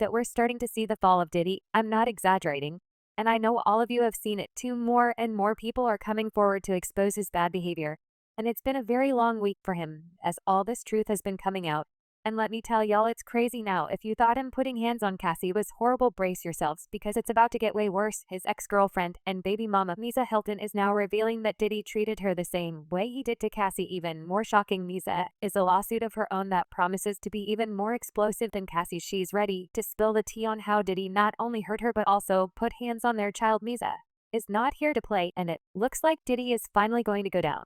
that we're starting to see the fall of Diddy. I'm not exaggerating. And I know all of you have seen it too. More and more people are coming forward to expose his bad behavior. And it's been a very long week for him, as all this truth has been coming out. And let me tell y'all, it's crazy now. If you thought him putting hands on Cassie was horrible, brace yourselves, because it's about to get way worse. His ex-girlfriend and baby mama, Misa Hylton, is now revealing that Diddy treated her the same way he did to Cassie. Even more shocking, Misa is a lawsuit of her own that promises to be even more explosive than Cassie's. She's ready to spill the tea on how Diddy not only hurt her but also put hands on their child. Misa is not here to play, and it looks like Diddy is finally going to go down.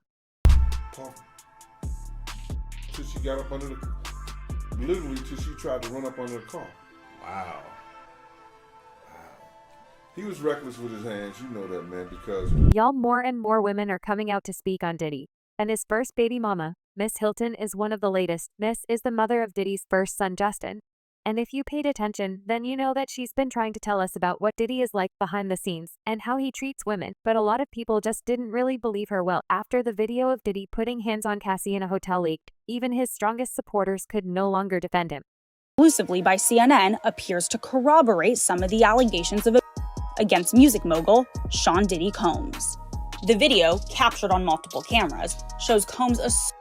Till she got up under the... Literally till she tried to run up under the car. Wow. He was reckless with his hands, you know that, man, because... Y'all, more and more women are coming out to speak on Diddy. And his first baby mama, Miss Hylton, is one of the latest. Miss is the mother of Diddy's first son, Justin. And if you paid attention, then you know that she's been trying to tell us about what Diddy is like behind the scenes and how he treats women. But a lot of people just didn't really believe her. Well, after the video of Diddy putting hands on Cassie in a hotel leaked, even his strongest supporters could no longer defend him. Exclusively by CNN, appears to corroborate some of the allegations of against music mogul Sean Diddy Combs. The video, captured on multiple cameras, shows Combs assaulting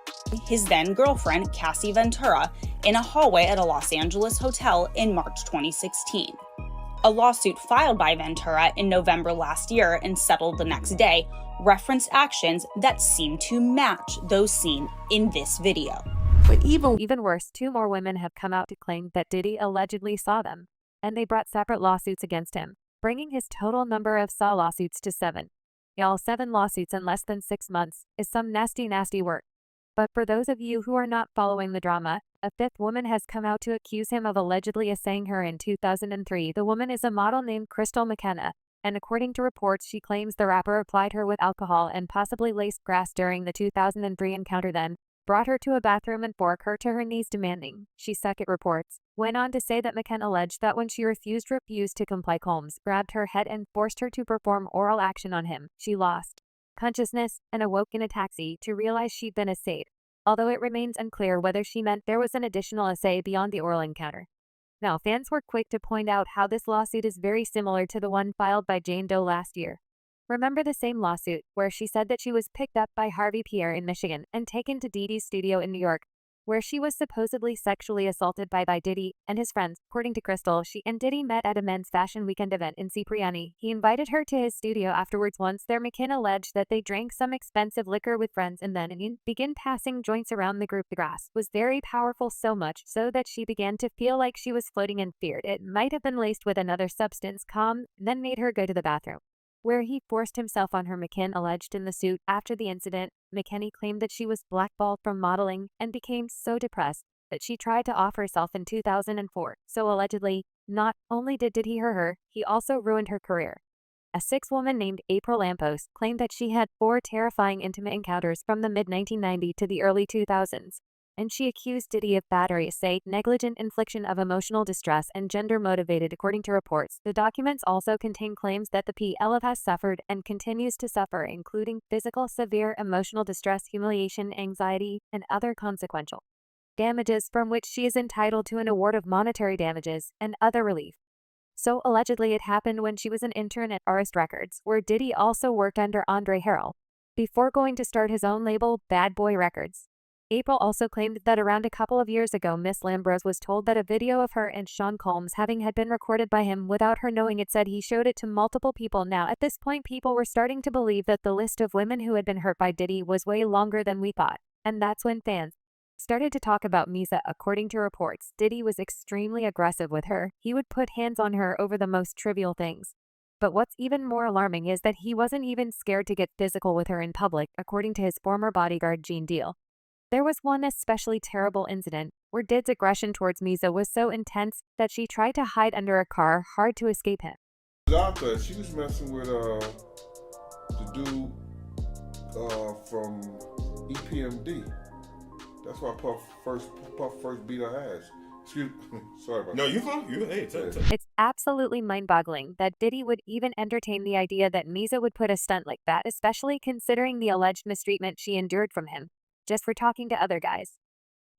his then-girlfriend Cassie Ventura in a hallway at a Los Angeles hotel in March 2016. A lawsuit filed by Ventura in November last year and settled the next day referenced actions that seem to match those seen in this video. But even worse, two more women have come out to claim that Diddy allegedly saw them, and they brought separate lawsuits against him, bringing his total number of saw lawsuits to 7. Y'all, 7 lawsuits in less than 6 months is some nasty, nasty work. But for those of you who are not following the drama, a 5th woman has come out to accuse him of allegedly assailing her in 2003. The woman is a model named Crystal McKenna, and according to reports, she claims the rapper applied her with alcohol and possibly laced grass during the 2003 encounter, then brought her to a bathroom and forced her to her knees, demanding she suck. It reports went on to say that McKenna alleged that when she refused to comply, Combs grabbed her head and forced her to perform oral action on him. She lost consciousness and awoke in a taxi to realize she'd been assayed, although it remains unclear whether she meant there was an additional assay beyond the oral encounter. Now, fans were quick to point out how this lawsuit is very similar to the one filed by Jane Doe last year. Remember the same lawsuit, where she said that she was picked up by Harvey Pierre in Michigan and taken to Diddy's studio in New York, where she was supposedly sexually assaulted by Diddy and his friends. According to Crystal, she and Diddy met at a men's fashion weekend event in Cipriani. He invited her to his studio afterwards. Once there, McKenna alleged that they drank some expensive liquor with friends and then began passing joints around the group. The grass was very powerful, so much so that she began to feel like she was floating and feared it might have been laced with another substance. Combs then made her go to the bathroom, where he forced himself on her. McKenna alleged in the suit. After the incident, McKenna claimed that she was blackballed from modeling and became so depressed that she tried to off herself in 2004. So allegedly, not only did he hurt her, he also ruined her career. A 6th woman named April Lampos claimed that she had 4 terrifying intimate encounters from the mid-1990s to the early 2000s. And she accused Diddy of battery, negligent infliction of emotional distress, and gender-motivated. According to reports, the documents also contain claims that the PLF has suffered and continues to suffer, including physical, severe emotional distress, humiliation, anxiety, and other consequential damages, from which she is entitled to an award of monetary damages and other relief. So allegedly it happened when she was an intern at Arist Records, where Diddy also worked under Andre Harrell, before going to start his own label, Bad Boy Records. April also claimed that around a couple of years ago, Miss Lambros was told that a video of her and Sean Combs having had been recorded by him without her knowing. It said he showed it to multiple people. Now, at this point, people were starting to believe that the list of women who had been hurt by Diddy was way longer than we thought. And that's when fans started to talk about Misa. According to reports, Diddy was extremely aggressive with her. He would put hands on her over the most trivial things. But what's even more alarming is that he wasn't even scared to get physical with her in public, according to his former bodyguard, Gene Deal. There was one especially terrible incident where Did's aggression towards Misa was so intense that she tried to hide under a car, hard to escape him. Out there, she was messing with the dude from EPMD. That's why Puff first beat her ass. Excuse me. Sorry about that. No, you fine. Hey, It's absolutely mind-boggling that Diddy would even entertain the idea that Misa would put a stunt like that, especially considering the alleged mistreatment she endured from him just for talking to other guys.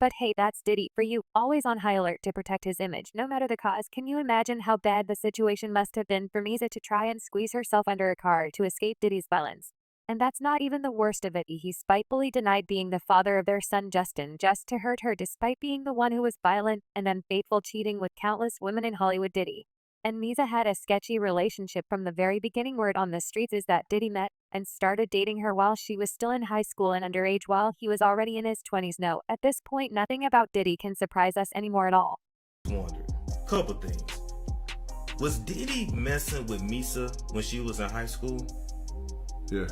But hey, that's Diddy for you, always on high alert to protect his image, no matter the cause. Can you imagine how bad the situation must have been for Misa to try and squeeze herself under a car to escape Diddy's violence? And that's not even the worst of it. He spitefully denied being the father of their son Justin just to hurt her, despite being the one who was violent and unfaithful, cheating with countless women in Hollywood. Diddy and Misa had a sketchy relationship from the very beginning. Word on the streets is that Diddy met and started dating her while she was still in high school and underage, while he was already in his 20s. No, at this point, nothing about Diddy can surprise us anymore at all. Wondered. Couple things. Was Diddy messing with Misa when she was in high school? Yeah.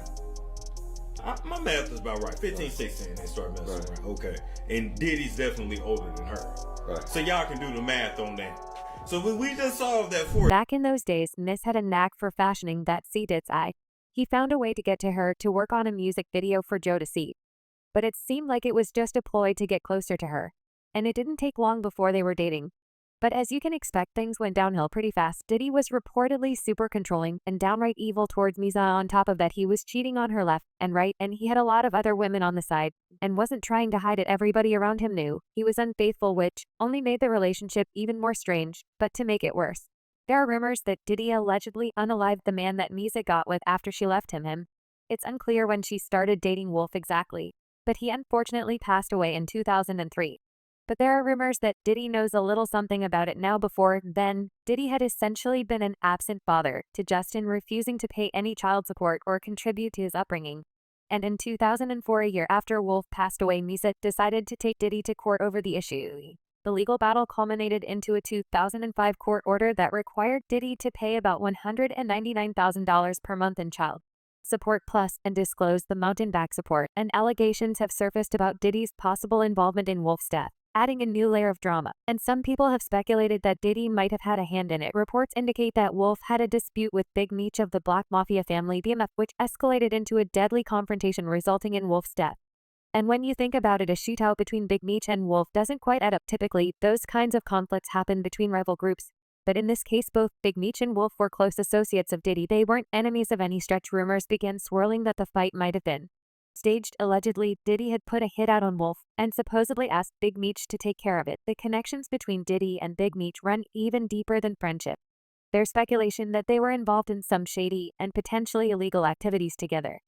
My math is about right. 15, 16, they start messing around. Okay. And Diddy's definitely older than her. Right. So y'all can do the math on that. So we just solved that for you. Back in those days, Miss had a knack for fashioning that Diddy's eye. He found a way to get to her to work on a music video for Joe to see. But it seemed like it was just a ploy to get closer to her. And it didn't take long before they were dating. But as you can expect, things went downhill pretty fast. Diddy was reportedly super controlling and downright evil towards Misa. On top of that, he was cheating on her left and right, and he had a lot of other women on the side and wasn't trying to hide it. Everybody around him knew he was unfaithful, which only made the relationship even more strange. But to make it worse, there are rumors that Diddy allegedly unalived the man that Misa got with after she left him. It's unclear when she started dating Wolf exactly, but he unfortunately passed away in 2003. But there are rumors that Diddy knows a little something about it now. Before then, Diddy had essentially been an absent father to Justin, refusing to pay any child support or contribute to his upbringing. And in 2004, a year after Wolf passed away, Misa decided to take Diddy to court over the issue. The legal battle culminated into a 2005 court order that required Diddy to pay about $199,000 per month in child support plus and disclose the mountain back support. And allegations have surfaced about Diddy's possible involvement in Wolf's death, adding a new layer of drama. And some people have speculated that Diddy might have had a hand in it. Reports indicate that Wolf had a dispute with Big Meech of the Black Mafia family BMF, which escalated into a deadly confrontation resulting in Wolf's death. And when you think about it, a shootout between Big Meech and Wolf doesn't quite add up. Typically, those kinds of conflicts happen between rival groups. But in this case, both Big Meech and Wolf were close associates of Diddy. They weren't enemies of any stretch. Rumors began swirling that the fight might have been staged. Allegedly, Diddy had put a hit out on Wolf and supposedly asked Big Meech to take care of it. The connections between Diddy and Big Meech run even deeper than friendship. There's speculation that they were involved in some shady and potentially illegal activities together.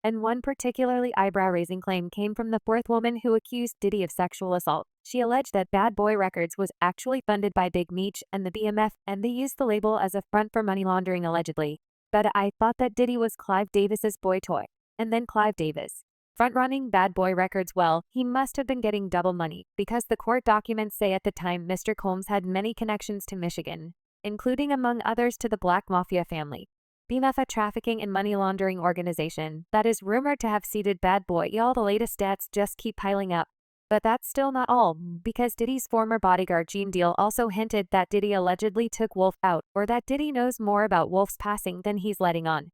And one particularly eyebrow-raising claim came from the fourth woman who accused Diddy of sexual assault. She alleged that Bad Boy Records was actually funded by Big Meech and the BMF, and they used the label as a front for money laundering, allegedly. But I thought that Diddy was Clive Davis's boy toy. And then Clive Davis, front-running Bad Boy Records. Well, he must have been getting double money, because the court documents say at the time Mr. Combs had many connections to Michigan, including among others to the Black Mafia family, BMF, a trafficking and money laundering organization that is rumored to have seeded Bad Boy. Y'all, the latest stats just keep piling up. But that's still not all, because Diddy's former bodyguard Gene Deal also hinted that Diddy allegedly took Wolf out, or that Diddy knows more about Wolf's passing than he's letting on.